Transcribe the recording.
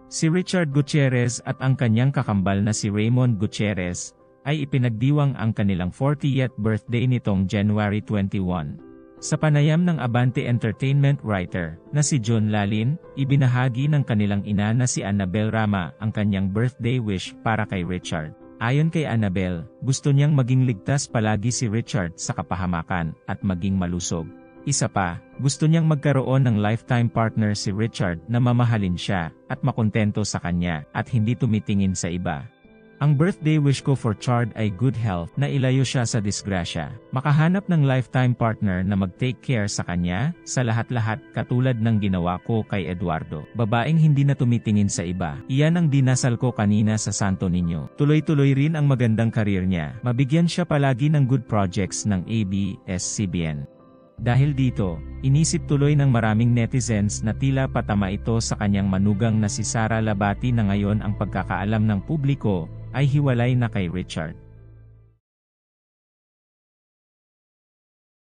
Si Richard Gutierrez at ang kanyang kakambal na si Raymond Gutierrez, ay ipinagdiwang ang kanilang 40th birthday nitong January 21. Sa panayam ng Abante Entertainment writer, na si John Lalin, ibinahagi ng kanilang ina na si Annabel Rama ang kanyang birthday wish para kay Richard. Ayon kay Annabel, gusto niyang maging ligtas palagi si Richard sa kapahamakan at maging malusog. Isa pa, gusto niyang magkaroon ng lifetime partner si Richard na mamahalin siya at makontento sa kanya at hindi tumitingin sa iba. Ang birthday wish ko for Chard ay good health na ilayo siya sa disgrasya, makahanap ng lifetime partner na mag-take care sa kanya, sa lahat-lahat katulad ng ginawa ko kay Eduardo. Babaeng hindi na tumitingin sa iba. Iyan ang dinasal ko kanina sa Santo Niño. Tuloy-tuloy rin ang magandang karir niya. Mabigyan siya palagi ng good projects ng ABS-CBN. Dahil dito, inisip tuloy ng maraming netizens na tila patama ito sa kanyang manugang na si Sara Labati na ngayon ang pagkakaalam ng publiko, ay hiwalay na kay Richard.